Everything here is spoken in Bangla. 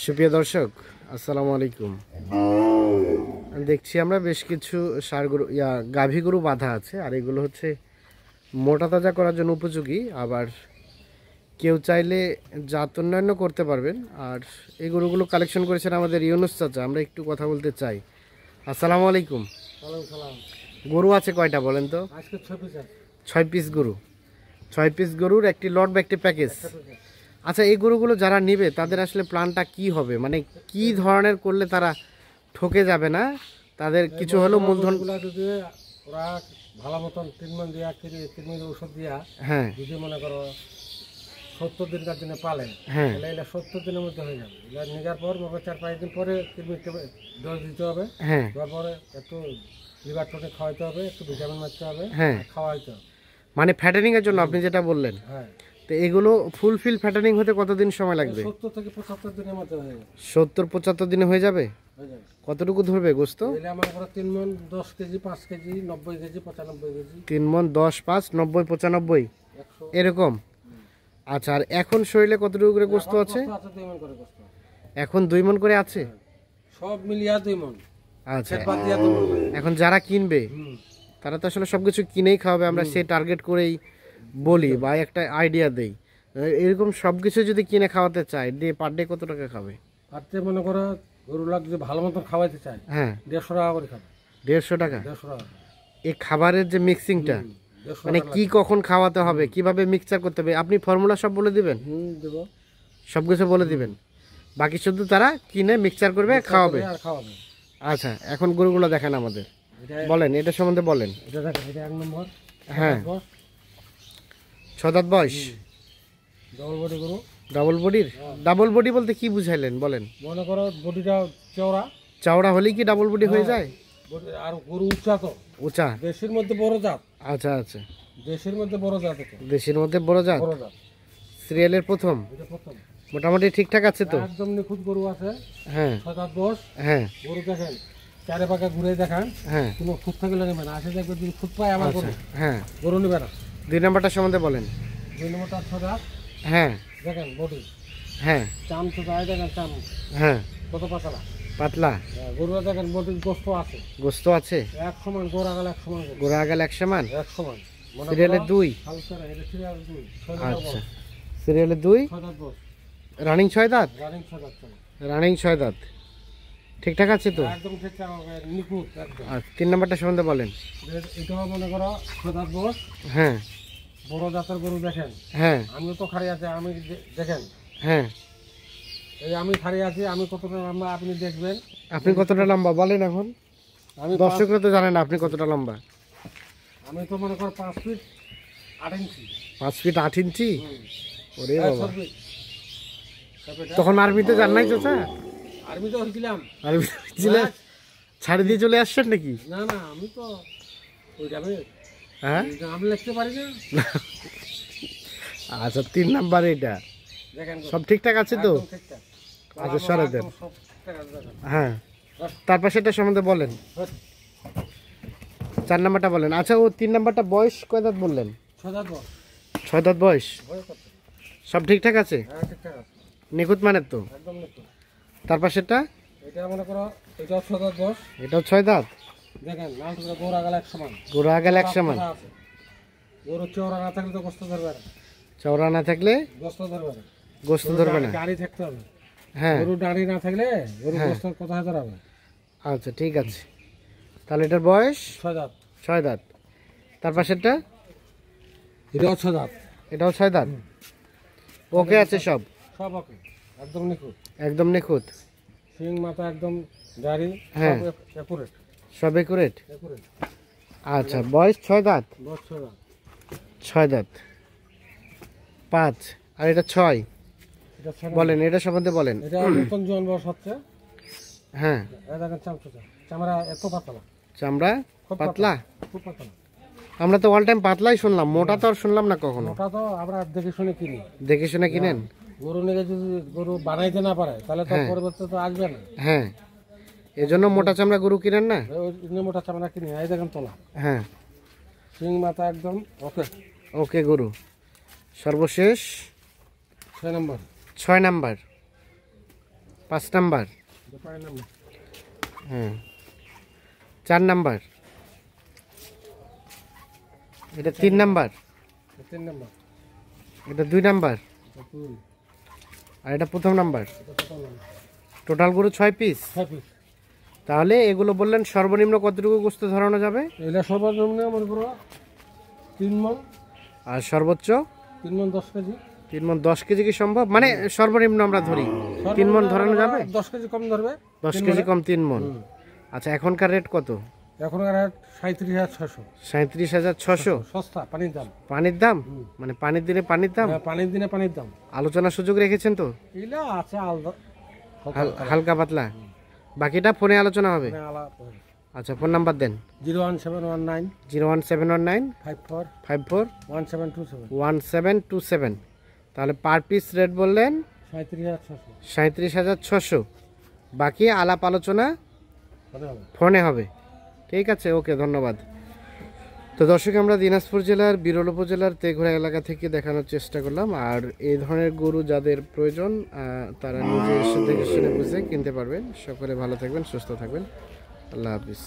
সুপ্রিয় দর্শক, আসসালামু আলাইকুম। দেখছি আমরা বেশ কিছু ষাঁড় গরু গাভী গরু বাঁধা আছে, আর এগুলো হচ্ছে মোটা তাজা করার জন্য উপযোগী। আবার কেউ চাইলে জাত উন্নয়নও করতে পারবেন। আর এই গরুগুলো কালেকশন করেছেন আমাদের ইউনুস চাচা। আমরা একটু কথা বলতে চাই। আসসালামু আলাইকুম। গরু আছে কয়টা বলেন তো? আজকে 6 পিস আছে। 6 পিস গরু। 6 পিস গরুর একটি লট বা একটি প্যাকেজ। আচ্ছা, এই গরুগুলো যারা নেবে তাদের আসলে প্ল্যানটা কি হবে, মানে কি ধরনের করলে তারা ঠকে যাবে না, তাদের কিছু হলেও মূলধন? যদি ওরা ভালো মতন ট্রিটমেন্ট দিয়া ট্রিটমেন্ট ওষুধ দিয়া হ্যাঁ, যদি মনে করো 70 দিনকার জন্য পালে, হ্যাঁ, তাহলে এটা 70 দিনের মধ্যে হয়ে যাবে। এটা নেওয়ার পর 4-5 দিন পরে ট্রিটমেন্ট ডোজ দিতে হবে। হ্যাঁ, তারপরে একটু লিভার টনিক খাওয়াইতে হবে, একটু ভিটামিন মারতে হবে, হ্যাঁ, খাওয়াইতে হবে। মানে ফ্যাটেনিং এর জন্য আপনি যেটা বললেন। হ্যাঁ, তো এগুলো ফুলফিল ফ্যাটেনিং হতে কতদিন সময় লাগবে? 70 থেকে 75 দিনের মধ্যে হয়ে যাবে। 70-75 দিনে হয়ে যাবে। হয়ে যাবে। কতটুকু ধরবে গোস্ত? এলে আমার ঘরে 3 মণ 10 কেজি, 5 কেজি, 90 কেজি, 95 কেজি, 3 মণ 10, 5, 90, 95 100 এরকম। আচ্ছা, আর এখন শরীরে কতটুকু করে গোস্ত আছে? 2 মণ করে গোস্ত। এখন 2 মণ করে আছে। সব মিলিয়ে 2 মণ। আচ্ছা, বাদ দিয়া 2 মণ। এখন যারা কিনবে তারা তো আসলে সবকিছু কিনেই খাওয়াবে, আমরা সেই টার্গেট করেই বলি বা একটা আইডিয়া দেই। এরকম সবকিছু যদি কিনে খাওয়াতে চাই, পার ডে কত টাকা খাবে? পারতে মনে করো গরু লাগ যদি ভালো মতন খাওয়াইতে চাই, হ্যাঁ, 150 টাকা করে খাবে। 150 টাকা। 150 টাকা। এই খাবারের যে মিক্সিংটা, 150 মানে টাকা কি কখন খাওয়াতে হবে, কিভাবে মিক্সচার করতে হবে, আপনি ফর্মুলা সব বলে দিবেন? দেব। সব কিছু বলে দিবেন, বাকি শুধু তারা কিনে মিক্সচার করবে, খাওয়াবে। আর খাওয়াবে। আচ্ছা, এখন গরুগুলো দেখেন আমাদের, বলেন এটা সম্বন্ধে বলেন। এটা দেখেন, এটা 1 নম্বর। হ্যাঁ, 6 দাঁত বয়স। ডবল বডি গরু। ডাবল বডির? ডাবল বডি বলতে কি বুঝাইলেন বলেন? মনে করো বডিটা চওড়া। চওড়া হলেই কি ডাবল বডি হয়ে যায়? আর গরু উঁচা তো। উঁচা। দেশের মধ্যে বড় জাত। আচ্ছা, আচ্ছা, দেশের মধ্যে বড় জাত এটা। দেশের মধ্যে বড় জাত। বড় জাত। সিরিয়ালের প্রথম। এটা প্রথম। মোটামুটি ঠিকঠাক আছে তো? একদম নিখুঁত গরু আছে। হ্যাঁ, 7 10। হ্যাঁ, গরু দেখেন, চারে পাকা ঘুরে দেখান, হ্যাঁ, কোনো খুঁত থাকলে নেবে না। আসে দেখবে যদি খুঁত পায় আমার গরু, হ্যাঁ। গরু নেবে না। 2 নাম্বারটা সম্বন্ধে বলেন। 2 নম্বরটা 6 দাঁত। হ্যাঁ, দেখেন বডি, হ্যাঁ, চাম তো যায়, দেখেন চাম হ্যাঁ, কত পাতলা। পাতলা। গরুরা দেখেন বডির গোস্ত আছে, গোস্ত আছে। এক সমান গোড়া গাল, এক সমান গরু, গোড়া আগাল এক সমান। এক সমান। সিরিয়ালের 2। হালকা এটা সিরিয়াল 2। 6 আচ্ছা, সিরিয়ালের 2। 6 দাঁত বস। রানিং 6 দাঁত। রানিং 6 দাঁত চলে। রানিং 6 দাঁত ঠিকঠাক আছে তো? একদম ঠিকঠাক নিখুঁত একদম। আর 3 নাম্বারটা সম্বন্ধে বলেন। এটাও মনে করো 6 দাঁত বস। হ্যাঁ, বড় জাতের গরু দেখেন। হ্যাঁ, আমিও তো খাড়ি আছে, আমি দেখেন, হ্যাঁ। এই আমি খাড়ি আছি, আমি কতটা লম্বা আপনি দেখবেন। আপনি কতটা লম্বা বলেন এখন? আমি দর্শকরা তো জানেন আপনি কতটা লম্বা। আমি তো মনে করো 5 ফিট 8 ইঞ্চি। 5 ফিট 8 ইঞ্চি? ওরে এই বাবা, সবই। তারপরে তখন আর্মিতে যান নাই চাচা? আর্মিতে হয়েছিলাম। আর্মিতে ছিলেন, ছাড়ি দিয়ে চলে আসছেন নাকি? না না, আমি তো ওই যাবে, হ্যাঁ, আমি লিখতে পারি না। আচ্ছা, 3 নাম্বার এটা দেখেন সব ঠিকঠাক আছে তো? একদম ঠিকঠাক। আচ্ছা, সরে দেন। একদম সব ঠিকঠাক আছে, দেখেন। হ্যাঁ, তারপর সেটা সম্বন্ধে বলেন। 4 নাম্বারটা বলেন। আচ্ছা, ও 3 নাম্বারটা বয়স কয় দাঁত বললেন? 6 দাঁত বস। 6 দাঁত বয়স। বয়স কত? সব ঠিকঠাক আছে, হ্যাঁ ঠিকঠাক আছে, নিখুঁত মানের তো? একদম নিখুঁত। তারপর সেটা, এটা মনে করো এটাও 6 দাঁত বস। এটাও 6 দাঁত। দেখেন লাল টুকরা গোড়া গাল এক সমান। গোড়া আগাল এক সমান। আছে। গরু চওড়া না থাকলে তো গোস্ত ধরবে না। চওড়া না থাকলে গোস্ত ধরবে না। গোস্ত ধরবে না। দাড়ি থাকতে হবে। হ্যাঁ, গরু দাড়ি না থাকলে গরু হ্যাঁ। গোস্ত কোথায় ধরাবে? আচ্ছা, ঠিক আছে। তাহলে এটার বয়স 6 দাঁত। 6 দাঁত। তারপর সেটা, এটাও 6 দাঁত। এটাও 6 দাঁত। ওকে আছে সব? সব ওকে, একদম নিখুঁত। একদম নিখুঁত। সিং মাথা একদম, দাড়ি হ্যাঁ। সব একুরেট। সব একুরেট। একুরেট। আচ্ছা, বয়স 6 দাঁত। বস 6 দাঁত। 6 দাঁত 5, আর এটা 6। এটা 6 বলেন, এটা সম্বন্ধে বলেন। এটা নতুন জোয়ান বয়স হচ্ছে। হ্যাঁ, এই দেখেন চামচা, চামড়া এত পাতলা, চামড়া খুব পাতলা। খুব পাতলা। আমরা তো অল টাইম পাতলাই শুনলাম, মোটা তো আর শুনলাম না কখনো। ওটা তো আমরা দেখে শুনে কিনি। দেখে শুনে কিনেন? গরু নিয়ে যদি গরু বানাইতে না পারে তাহলে তো পরিবর্তে তো আসবে না। হ্যাঁ, এজন্য মোটা চামড়া গরু কিনেন না? ওই মোটা চামড়া কিনি, এই দেখেন তোলা। হ্যাঁ, সিং মাথা একদম ওকে। ওকে গরু। সর্বশেষ 6 নম্বর। 6 নাম্বার। 5 নাম্বার, এটা 5 নম্বর, হ্যাঁ 4 নাম্বার, এটা 3 নাম্বার, এটা 3 নম্বর, এটা 2 নাম্বার, এটা 2, আর এটা প্রথম নাম্বার। এটা 7 নম্বর, টোটাল গরু 6 পিস। 6 পিস। তাহলে এগুলো বললেন সর্বনিম্ন কতটুকু গোস্ত ধরানো যাবে? এটা সর্বনিম্ন মনে করো 3 মণ, আর সর্বোচ্চ 3 মণ 10 কেজি। 3 মণ 10 কেজি কি সম্ভব? মানে সর্বনিম্ন আমরা ধরি 3 মণ ধরানো যাবে? 10 কেজি কম ধরবে। 10 কেজি কম 3 মণ। আচ্ছা, এখনকার রেট কত? এখনকার রেট 37,600। 37,600। সস্তা, পানির দাম। পানির দাম, মানে পানির দিনে পানির দাম। হ্যাঁ, পানির দিনে পানির দাম। আলোচনার সুযোগ রেখেছেন তো? এগুলা আছে আলাদা, হালকা পাতলা, বাকিটা ফোনে আলোচনা হবে। আলাদা। আচ্ছা, ফোন নাম্বার দেন। 01719 01719 54 54 1727। 1727। তাহলে পার পিস রেট বললেন 37,600। 37,600। বাকি আলাপ আলোচনা হবে হবে। ফোনে হবে। ঠিক আছে, ওকে, ধন্যবাদ। তো দর্শক, আমরা দিনাজপুর জেলার বিরল উপজেলার তেঘরা এলাকা থেকে দেখানোর চেষ্টা করলাম। আর এই ধরনের গরু যাদের প্রয়োজন তারা নিজে এসে দেখে শুনে বুঝে কিনতে পারবেন। সকলে ভালো থাকবেন, সুস্থ থাকবেন। আল্লাহ হাফিজ।